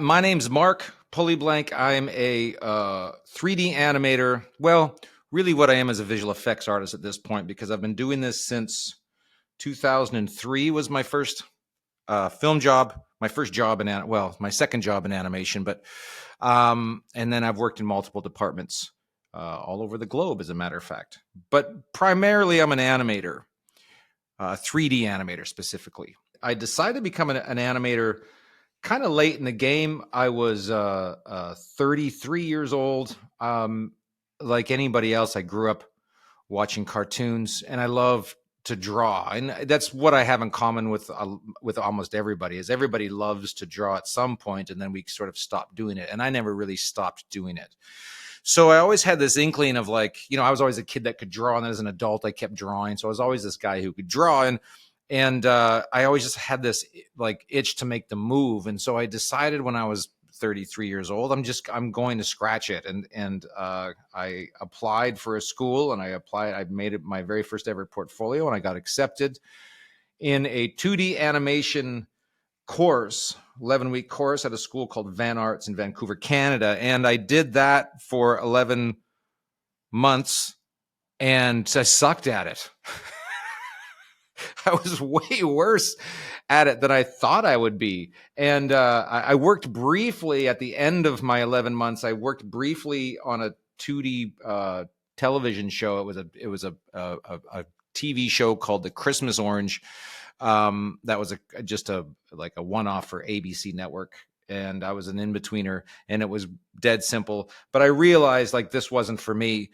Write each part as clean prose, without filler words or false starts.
My name's Mark Pullyblank. I'm a 3D animator. Well, really, what I am is a visual effects artist at this point because I've been doing this since 2003 was my first film job, my first job in my second job in animation. But and then I've worked in multiple departments all over the globe, as a matter of fact. But primarily, I'm an animator, 3D animator specifically. I decided to become an animator kind of late in the game. I was 33 years old. Like anybody else, I grew up watching cartoons, and I love to draw, and that's what I have in common with almost everybody. Is everybody loves to draw at some point, and then we sort of stop doing it. And I never really stopped doing it. So I always had this inkling of I was always a kid that could draw, and as an adult, I kept drawing. So I was always this guy who could draw, and I always just had this itch to make the move. And so I decided when I was 33 years old, I'm going to scratch it. And I applied for a school, and I made it my very first ever portfolio, and I got accepted in a 2D animation course, 11-week course at a school called Van Arts in Vancouver, Canada. And I did that for 11 months, and I sucked at it. I was way worse at it than I thought I would be. And I worked briefly at the end of my 11 months. I worked briefly on a 2D television show. It was a TV show called The Christmas Orange. That was just a one-off for ABC Network. And I was an in-betweener, and it was dead simple. But I realized this wasn't for me.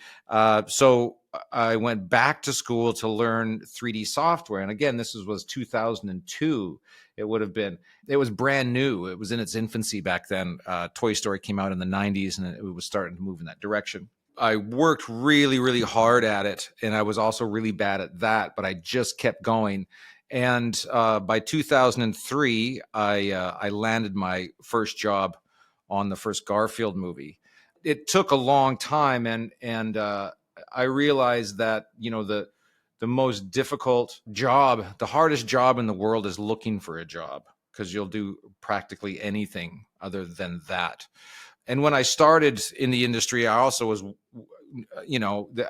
So I went back to school to learn 3D software. And again, this was 2002. It was brand new. It was in its infancy back then. Toy Story came out in the 90s, and it was starting to move in that direction. I worked really, really hard at it, and I was also really bad at that, but I just kept going. And by 2003, I landed my first job on the first Garfield movie. It took a long time, and I realized that the most difficult job, the hardest job in the world, is looking for a job, because you'll do practically anything other than that. And when I started in the industry, I also was,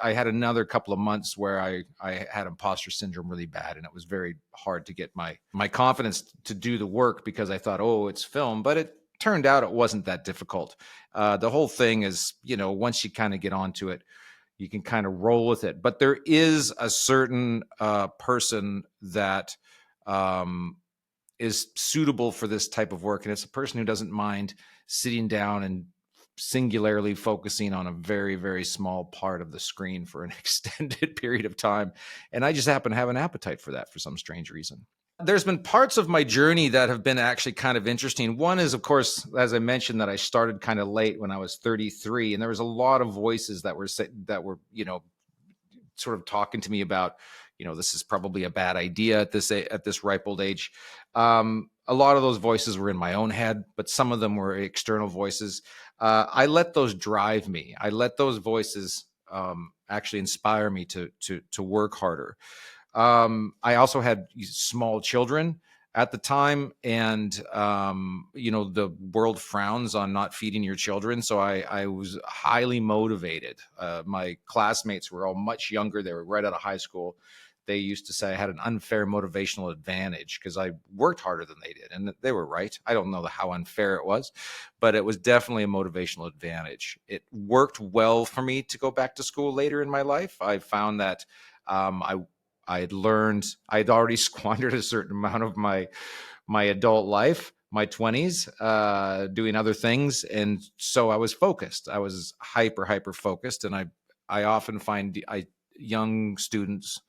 I had another couple of months where I had imposter syndrome really bad, and it was very hard to get my confidence to do the work, because I thought, oh, it's film. But it turned out it wasn't that difficult. The whole thing is, once you kind of get onto it, you can kind of roll with it. But there is a certain person that is suitable for this type of work, and it's a person who doesn't mind sitting down and singularly focusing on a very, very small part of the screen for an extended period of time. And I just happen to have an appetite for that for some strange reason. There's been parts of my journey that have been actually kind of interesting. One is, of course, as I mentioned, that I started kind of late when I was 33, and there was a lot of voices that were sort of talking to me about, this is probably a bad idea at this ripe old age. A lot of those voices were in my own head, but some of them were external voices. I let those drive me. I let those voices actually inspire me to work harder. I also had small children at the time, and the world frowns on not feeding your children. So I was highly motivated. My classmates were all much younger. They were right out of high school. They used to say I had an unfair motivational advantage because I worked harder than they did. And they were right. I don't know how unfair it was, but it was definitely a motivational advantage. It worked well for me to go back to school later in my life. I found that I'd already squandered a certain amount of my adult life, my 20s, doing other things. And so I was focused. I was hyper focused. And I often find young students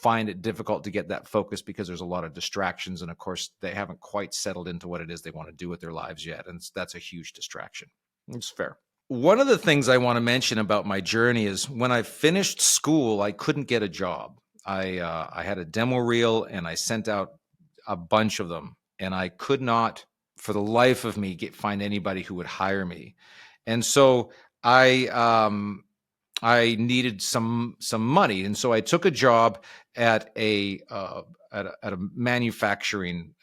find it difficult to get that focus because there's a lot of distractions. And of course, they haven't quite settled into what it is they want to do with their lives yet. And that's a huge distraction. It's fair. One of the things I want to mention about my journey is when I finished school, I couldn't get a job. I had a demo reel, and I sent out a bunch of them, and I could not, for the life of me, find anybody who would hire me. And so I needed some money, and so I took a job at a manufacturing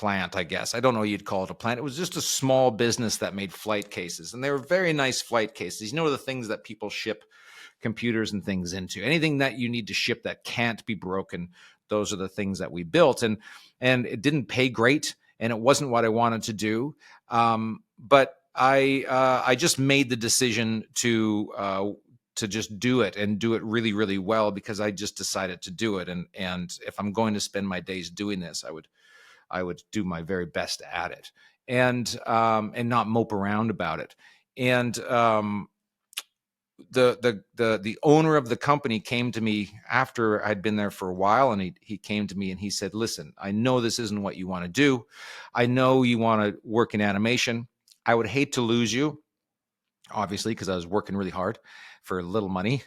plant, I guess. I don't know you'd call it a plant. It was just a small business that made flight cases, and they were very nice flight cases. You know, the things that people ship computers and things into. Anything that you need to ship that can't be broken, those are the things that we built. And it didn't pay great, and it wasn't what I wanted to do. But I just made the decision to just do it and do it really, really well, because I just decided to do it. And if I'm going to spend my days doing this, I would do my very best at it, and not mope around about it. And the owner of the company came to me after I'd been there for a while, and he came to me and he said, "Listen, I know this isn't what you want to do. I know you want to work in animation. I would hate to lose you, obviously, because I was working really hard for little money."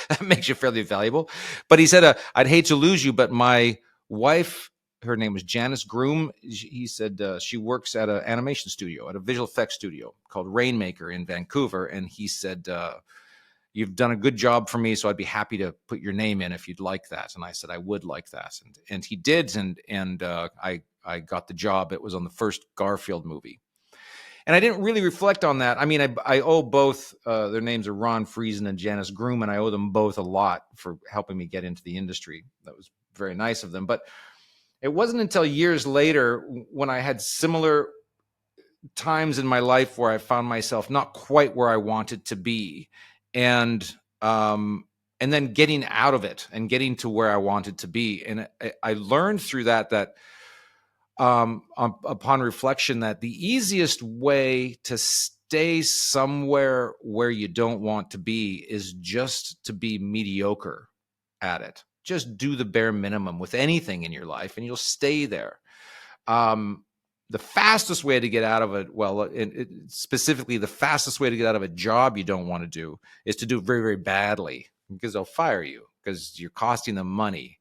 That makes you fairly valuable. But he said, "I'd hate to lose you, but my wife, her name was Janice Groom. He said she works at an animation studio, at a visual effects studio called Rainmaker in Vancouver. And he said, you've done a good job for me, so I'd be happy to put your name in if you'd like that." And I said, "I would like that." And he did. And I got the job. It was on the first Garfield movie. And I didn't really reflect on that. I mean, I owe both, their names are Ron Friesen and Janice Groom, and I owe them both a lot for helping me get into the industry. That was very nice of them. But it wasn't until years later, when I had similar times in my life where I found myself not quite where I wanted to be, and then getting out of it and getting to where I wanted to be. And I learned through that upon reflection, that the easiest way to stay somewhere where you don't want to be is just to be mediocre at it. Just do the bare minimum with anything in your life, and you'll stay there. The fastest way to get out of it, specifically the fastest way to get out of a job you don't want to do, is to do it very, very badly, because they'll fire you because you're costing them money.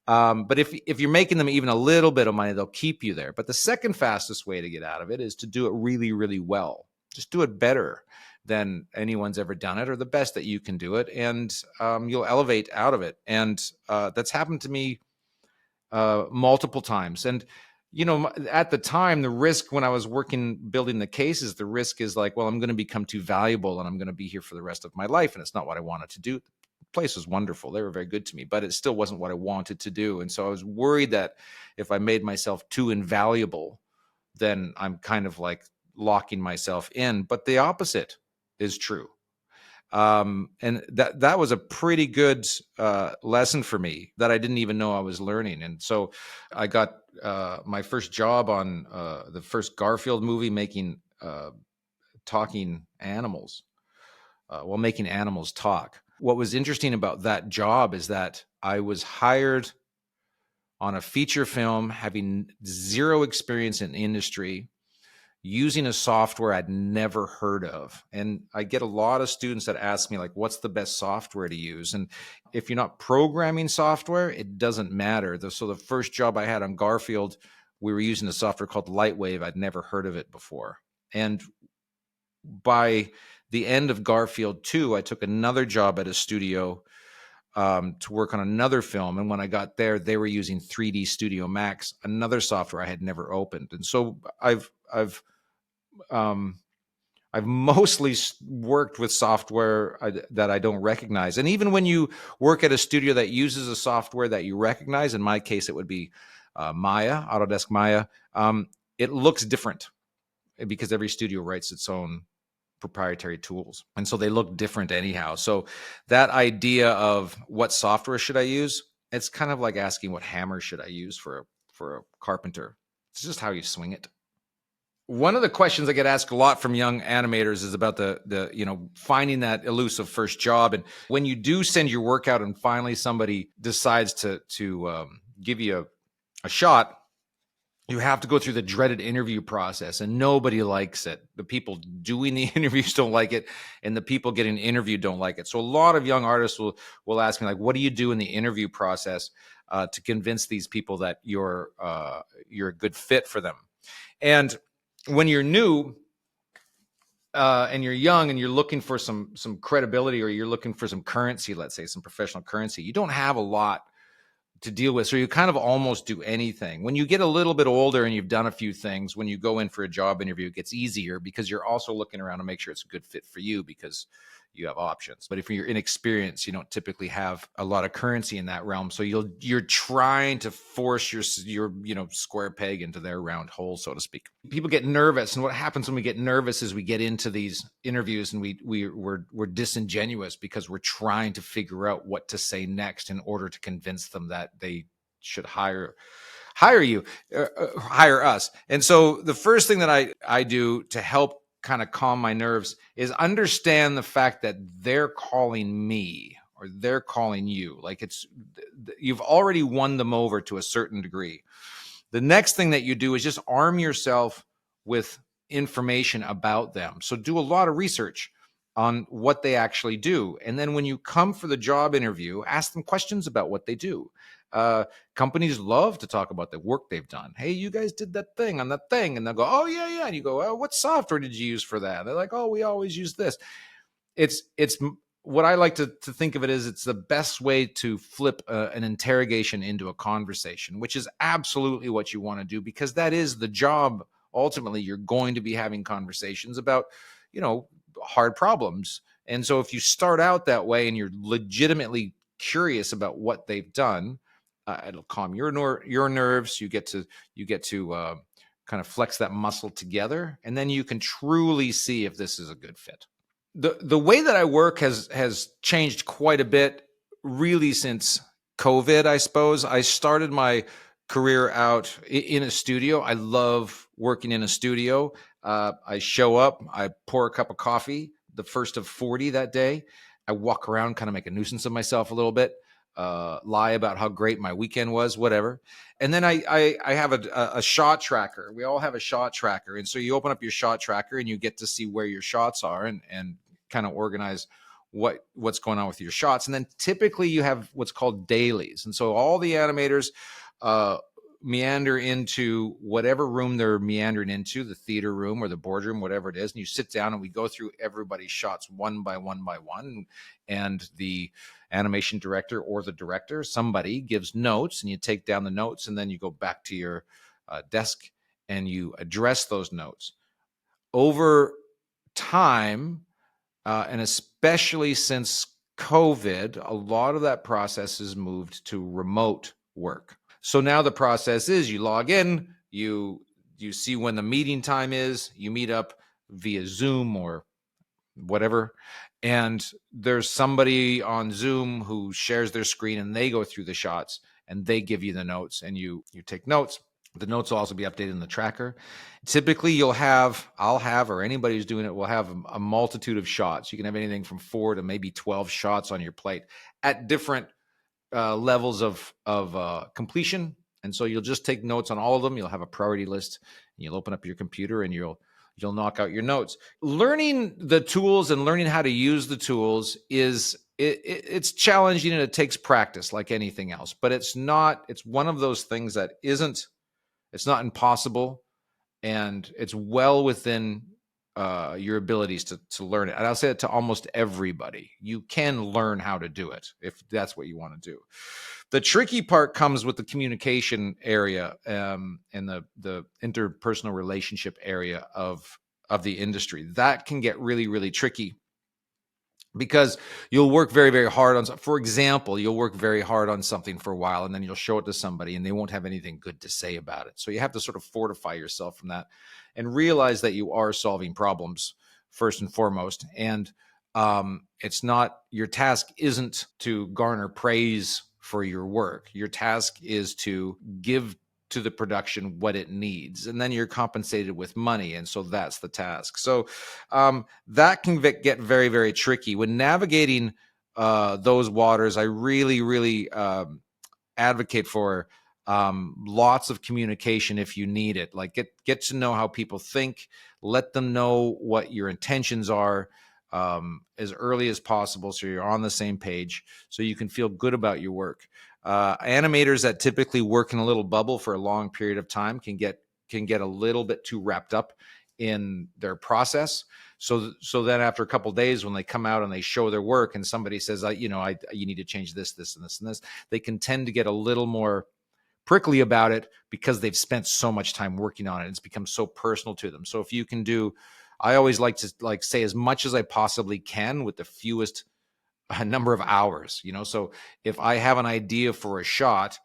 But if you're making them even a little bit of money, they'll keep you there. But the second fastest way to get out of it is to do it really, really well. Just do it better than anyone's ever done it, or the best that you can do it, and you'll elevate out of it. And that's happened to me multiple times. And at the time, the risk when I was building the cases, the risk is like, well, I'm going to become too valuable, and I'm going to be here for the rest of my life, and it's not what I wanted to do. Place was wonderful. They were very good to me, but it still wasn't what I wanted to do. And so I was worried that if I made myself too invaluable, then I'm kind of like locking myself in. But the opposite is true. And that was a pretty good lesson for me that I didn't even know I was learning. And so I got my first job on the first Garfield movie, making talking animals, making animals talk. What was interesting about that job is that I was hired on a feature film, having zero experience in industry, using a software I'd never heard of. And I get a lot of students that ask me, like, what's the best software to use? And if you're not programming software, it doesn't matter. So the first job I had on Garfield, we were using a software called Lightwave. I'd never heard of it before. And by the end of Garfield 2, I took another job at a studio to work on another film. And when I got there, they were using 3D Studio Max, another software I had never opened. And so I've mostly worked with software that I don't recognize. And even when you work at a studio that uses a software that you recognize, in my case, it would be Maya, Autodesk Maya, it looks different because every studio writes its own proprietary tools. And so they look different anyhow. So that idea of what software should I use, it's kind of like asking what hammer should I use for a carpenter. It's just how you swing it. One of the questions I get asked a lot from young animators is about the finding that elusive first job. And when you do send your work out and finally somebody decides to give you a shot, you have to go through the dreaded interview process, and nobody likes it. The people doing the interviews don't like it, and the people getting interviewed don't like it. So a lot of young artists will ask me, like, what do you do in the interview process to convince these people that you're a good fit for them? And when you're new and you're young and you're looking for some credibility, or you're looking for some currency, let's say some professional currency, you don't have a lot deal with. So you kind of almost do anything. When you get a little bit older and you've done a few things, when you go in for a job interview, it gets easier because you're also looking around to make sure it's a good fit for you because you have options. But if you're inexperienced, you don't typically have a lot of currency in that realm. So you're trying to force your square peg into their round hole, so to speak. People get nervous, and what happens when we get nervous is we get into these interviews and we're disingenuous because we're trying to figure out what to say next in order to convince them that they should hire you, hire us. And so the first thing that I do to help kind of calm my nerves is understand the fact that they're calling me or they're calling you. Like you've already won them over to a certain degree. The next thing that you do is just arm yourself with information about them. So do a lot of research on what they actually do. And then when you come for the job interview, ask them questions about what they do. Companies love to talk about the work they've done. Hey, you guys did that thing on that thing. And they'll go, oh, yeah, yeah. And you go, oh, what software did you use for that? And they're like, oh, we always use this. It's what I like to think of it as it's the best way to flip an interrogation into a conversation, which is absolutely what you want to do because that is the job. Ultimately, you're going to be having conversations about, hard problems. And so if you start out that way and you're legitimately curious about what they've done, it'll calm your nerves. You get to kind of flex that muscle together, and then you can truly see if this is a good fit. The way that I work has changed quite a bit, really, since COVID, I suppose. I started my career out in a studio. I love working in a studio. I show up, I pour a cup of coffee, the first of 40 that day. I walk around, kind of make a nuisance of myself a little bit, lie about how great my weekend was, whatever. And then I have a shot tracker. We all have a shot tracker. And so you open up your shot tracker and you get to see where your shots are and kind of organize what's going on with your shots. And then typically you have what's called dailies. And so all the animators meander into whatever room they're meandering into, the theater room or the boardroom, whatever it is. And you sit down and we go through everybody's shots one by one by one. And the animation director or the director, somebody gives notes and you take down the notes and then you go back to your desk and you address those notes. Over time, and especially since COVID, a lot of that process has moved to remote work. So now the process is you log in, you see when the meeting time is, you meet up via Zoom or whatever, and there's somebody on Zoom who shares their screen and they go through the shots and they give you the notes and you take notes. The notes will also be updated in the tracker. Typically, I'll have, or anybody who's doing it will have a multitude of shots. You can have anything from 4 to maybe 12 shots on your plate at different levels of completion. And so you'll just take notes on all of them. You'll have a priority list. And you'll open up your computer and you'll knock out your notes. Learning the tools and learning how to use the tools it's challenging and it takes practice like anything else. But it's one of those things that it's not impossible, and it's well within your abilities to learn it. And I'll say it to almost everybody. You can learn how to do it if that's what you want to do. The tricky part comes with the communication area and the interpersonal relationship area of the industry. That can get really, really tricky because you'll work very, very hard on, for example, you'll work very hard on something for a while and then you'll show it to somebody and they won't have anything good to say about it. So you have to sort of fortify yourself from that and realize that you are solving problems first and foremost. And it's not, your task isn't to garner praise for your work. Your task is to give to the production what it needs, and then you're compensated with money, and so that's the task. So that can get very, very tricky when navigating those waters. I really, really advocate for lots of communication if you need it. Like get to know how people think, let them know what your intentions are as early as possible, so you're on the same page, so you can feel good about your work. Animators that typically work in a little bubble for a long period of time can get a little bit too wrapped up in their process. So then after a couple of days, when they come out and they show their work, and somebody says, you need to change this, this, and this, and this, they can tend to get a little more prickly about it because they've spent so much time working on it. It's become so personal to them. So if you can do, I always like to say as much as I possibly can with the fewest number of hours. So if I have an idea for a shot,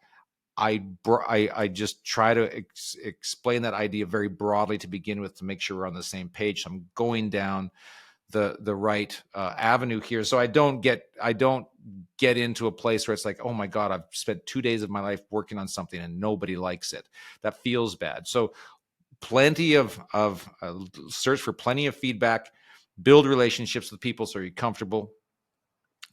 I just try to explain that idea very broadly to begin with, to make sure we're on the same page. So I'm going down the right avenue here. So I don't get into a place where it's like, oh my God, I've spent 2 days of my life working on something and nobody likes it. That feels bad. So plenty of search for plenty of feedback, build relationships with people so you're comfortable.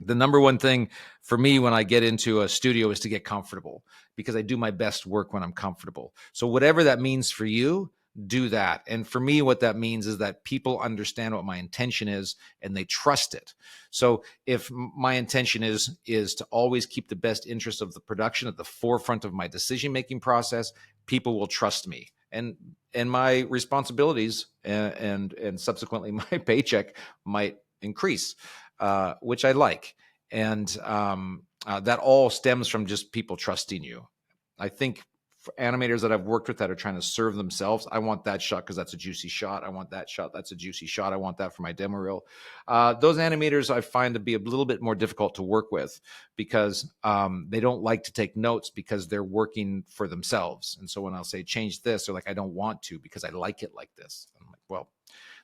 The number one thing for me when I get into a studio is to get comfortable, because I do my best work when I'm comfortable. So whatever that means for you, do that. And for me, what that means is that people understand what my intention is and they trust it. So if my intention is to always keep the best interest of the production at the forefront of my decision-making process, people will trust me. And my responsibilities and subsequently my paycheck might increase. Which I like. And that all stems from just people trusting you. I think for animators that I've worked with that are trying to serve themselves, I want that shot because that's a juicy shot. I want that shot. That's a juicy shot. I want that for my demo reel. Those animators I find to be a little bit more difficult to work with because they don't like to take notes because they're working for themselves. And so when I'll say change this, they're like, I don't want to because I like it like this. I'm like, well,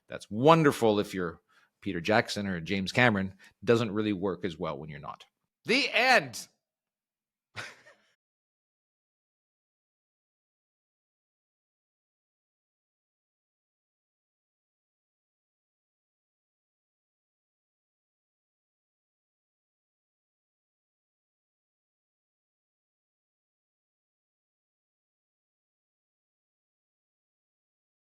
that's wonderful if you're Peter Jackson or James Cameron. Doesn't really work as well when you're not. The end.